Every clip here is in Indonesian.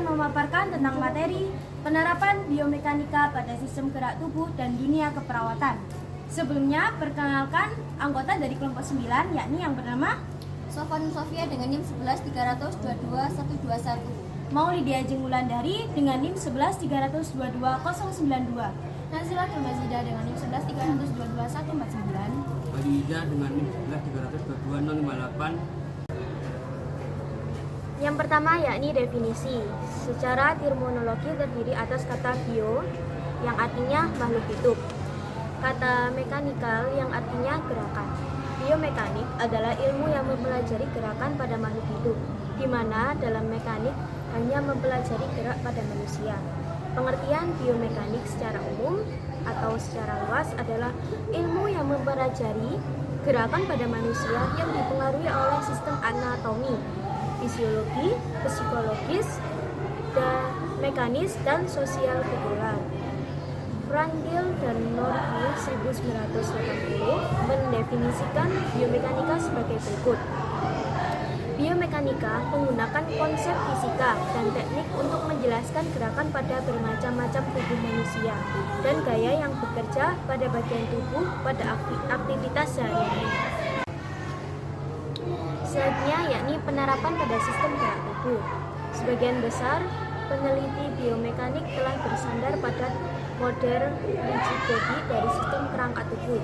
memaparkan tentang materi penerapan biomekanika pada sistem gerak tubuh dan dunia keperawatan. Sebelumnya, perkenalkan anggota dari kelompok 9, yakni yang bernama Sofwan Sofia dengan NIM 11302121. Maulidia Jenggulandari dengan NIM 11302292. Nazila Tulmazida dengan NIM 1130222149. Walida dengan NIM 11302258. Yang pertama yakni definisi. Secara terminologi terdiri atas kata bio yang artinya makhluk hidup, kata mekanikal yang artinya gerakan. Biomekanik adalah ilmu yang mempelajari gerakan pada makhluk hidup, di mana dalam mekanik hanya mempelajari gerak pada manusia. Pengertian biomekanik secara umum atau secara luas adalah ilmu yang mempelajari gerakan pada manusia yang dipengaruhi oleh sistem anatomi, fisiologi, psikologis, dan mekanis dan sosial populer. Frankel dan Norghi 1980 mendefinisikan biomekanika sebagai berikut. Biomekanika menggunakan konsep fisika dan teknik untuk menjelaskan gerakan pada bermacam-macam tubuh manusia dan gaya yang bekerja pada bagian tubuh pada aktivitas sehari-hari. Selanjutnya yakni penerapan pada sistem gerak tubuh. Sebagian besar peneliti biomekanik telah bersandar pada model rigid body dari sistem kerangka tubuh.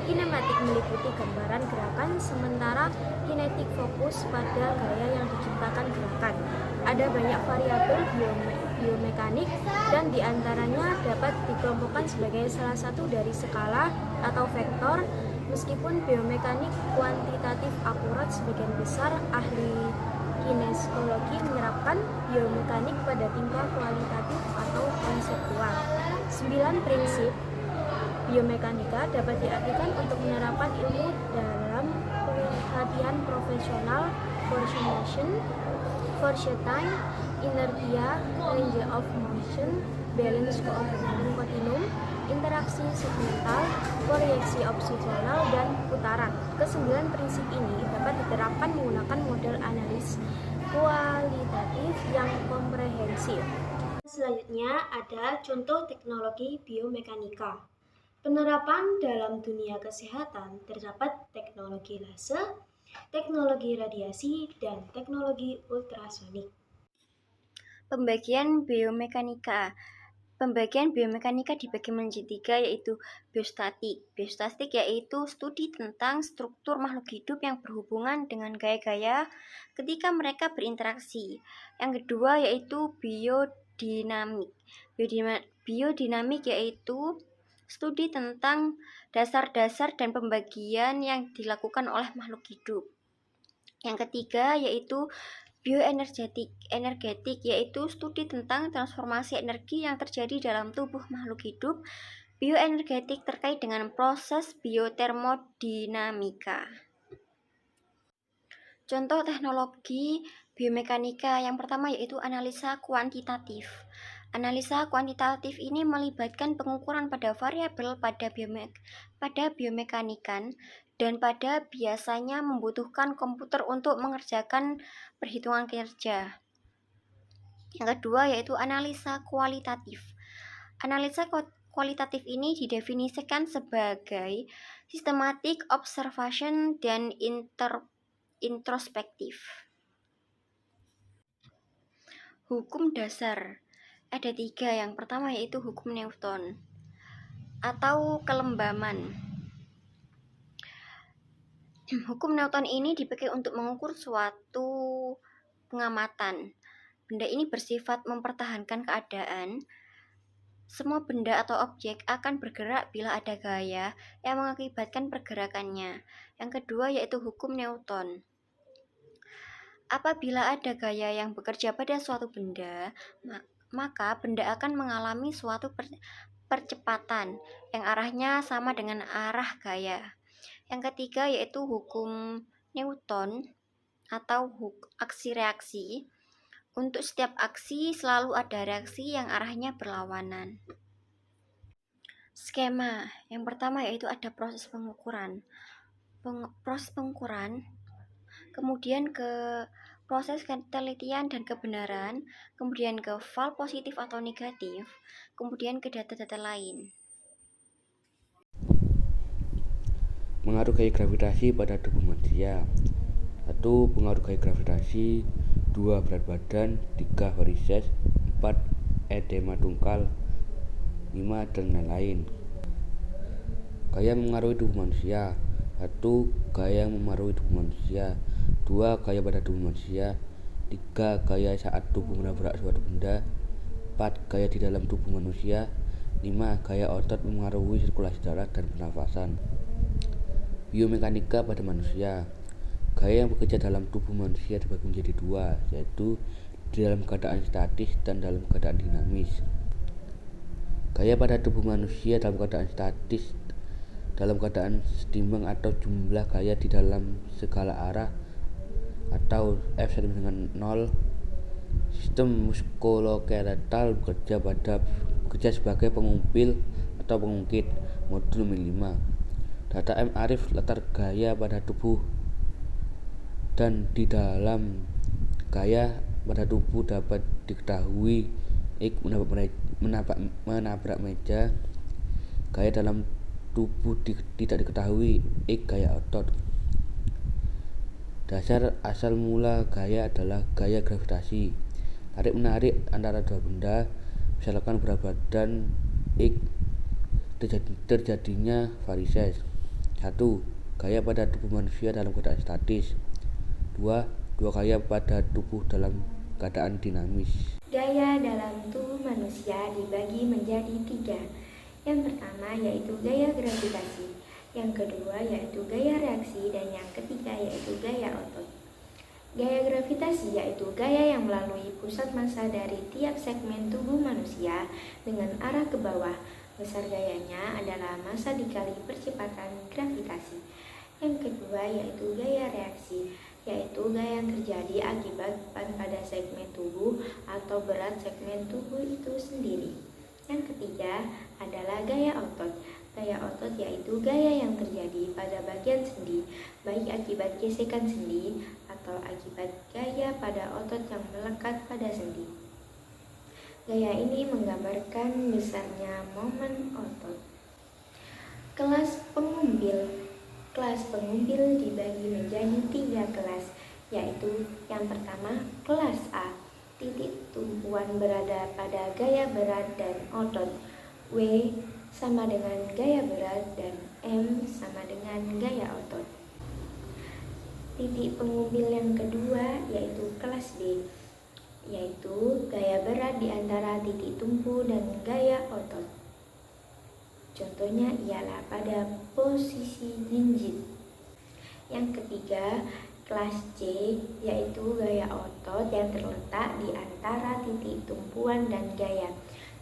Kinematik meliputi gambaran gerakan, sementara kinetik fokus pada gaya yang diciptakan gerakan. Ada banyak variabel biomekanik dan diantaranya dapat dikelompokkan sebagai salah satu dari skala atau vektor. Meskipun biomekanik kuantitatif akurat, sebagian besar ahli kinesiologi menerapkan biomekanik pada tingkat kualitatif atau konseptual. 9 prinsip biomekanika dapat diartikan untuk menerapkan ilmu dalam pelatihan profesional: coordination, time, inertia, range of motion, balance continuum, interaksi segmental, proyeksi opsional, dan putaran. Kesembilan prinsip ini dapat diterapkan menggunakan model analis kualitatif yang komprehensif. Selanjutnya ada contoh teknologi biomekanika. Penerapan dalam dunia kesehatan terdapat teknologi laser, teknologi radiasi, dan teknologi ultrasonik. Pembagian biomekanika dibagi menjadi 3, yaitu biostatik. Biostatik yaitu studi tentang struktur makhluk hidup yang berhubungan dengan gaya-gaya ketika mereka berinteraksi. Yang kedua yaitu biodinamik. Biodinamik yaitu studi tentang dasar-dasar dan pembagian yang dilakukan oleh makhluk hidup. Yang ketiga yaitu bioenergetik yaitu studi tentang transformasi energi yang terjadi dalam tubuh makhluk hidup. Bioenergetik terkait dengan proses biotermodinamika. Contoh teknologi biomekanika yang pertama yaitu analisa kuantitatif. Analisa kuantitatif ini melibatkan pengukuran pada variabel pada biomekanikan dan pada biasanya membutuhkan komputer untuk mengerjakan perhitungan kerja. Yang kedua yaitu analisa kualitatif. Analisa kualitatif ini didefinisikan sebagai systematic observation dan introspektif. Hukum dasar ada 3. Yang pertama yaitu hukum Newton atau kelembaman. Hukum Newton ini dipakai untuk mengukur suatu pengamatan. Benda ini bersifat mempertahankan keadaan. Semua benda atau objek akan bergerak bila ada gaya yang mengakibatkan pergerakannya. Yang kedua yaitu hukum Newton. Apabila ada gaya yang bekerja pada suatu benda, maka benda akan mengalami suatu percepatan yang arahnya sama dengan arah gaya. Yang ketiga yaitu hukum Newton atau aksi reaksi. Untuk setiap aksi selalu ada reaksi yang arahnya berlawanan. Skema yang pertama yaitu ada proses pengukuran. Kemudian ke proses penelitian dan kebenaran, kemudian ke file positif atau negatif, kemudian ke data-data lain. Pengaruh gaya gravitasi pada tubuh manusia. 1. Pengaruh gaya gravitasi. 2. Berat badan. 3. varises. 4. edema tungkal. 5. dan lain-lain. Gaya mengaruhi tubuh manusia. 1. Gaya memengaruhi tubuh manusia. 2. Gaya pada tubuh manusia. 3. Gaya saat tubuh menabrak suatu benda. 4. Gaya di dalam tubuh manusia. 5. Gaya otot memengaruhi sirkulasi darah dan pernafasan. Biomekanika pada manusia. Gaya yang bekerja dalam tubuh manusia dibagi menjadi 2, yaitu di dalam keadaan statis dan dalam keadaan dinamis. Gaya pada tubuh manusia dalam keadaan statis dalam keadaan seimbang atau jumlah gaya di dalam segala arah atau F sama dengan 0. Sistem muskuloskeletal bekerja sebagai pengumpil atau pengungkit. Modul 5. Data M. Arif, latar gaya pada tubuh dan di dalam gaya pada tubuh dapat diketahui. Menabrak meja. Gaya dalam tubuh tidak diketahui. Gaya otot. Dasar asal mula gaya adalah gaya gravitasi. Tarik menarik antara dua benda, misalkan berat badan terjadinya varises. 1. Gaya pada tubuh manusia dalam keadaan statis. 2. Gaya pada tubuh dalam keadaan dinamis. Gaya dalam tubuh manusia dibagi menjadi 3. Yang pertama yaitu gaya gravitasi, yang kedua yaitu gaya reaksi, dan yang ketiga yaitu gaya otot. Gaya gravitasi yaitu gaya yang melalui pusat massa dari tiap segmen tubuh manusia dengan arah ke bawah. Besar gayanya adalah massa dikali percepatan gravitasi. Yang kedua yaitu gaya reaksi, yaitu gaya yang terjadi akibat beban pada segmen tubuh atau berat segmen tubuh itu sendiri. Yang ketiga adalah gaya otot. Gaya otot yaitu gaya yang terjadi pada bagian sendi, baik akibat gesekan sendi atau akibat gaya pada otot yang melekat pada sendi. Gaya ini menggambarkan besarnya momen otot. Kelas pengumbil. Kelas pengumbil dibagi menjadi 3 kelas, yaitu yang pertama kelas A. Titik tumpuan berada pada gaya berat dan otot. W sama dengan gaya berat dan M sama dengan gaya otot. Titik pengumbil yang kedua yaitu kelas B, yaitu gaya berat di antara titik tumpu dan gaya otot. Contohnya ialah pada posisi jinjit. Yang ketiga, kelas C, yaitu gaya otot yang terletak di antara titik tumpuan dan gaya.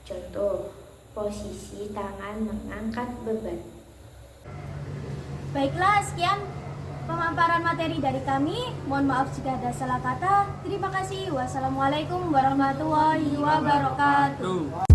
Contoh, posisi tangan mengangkat beban. Baiklah, sekian pemaparan materi dari kami. Mohon maaf jika ada salah kata. Terima kasih. Wassalamualaikum warahmatullahi wabarakatuh.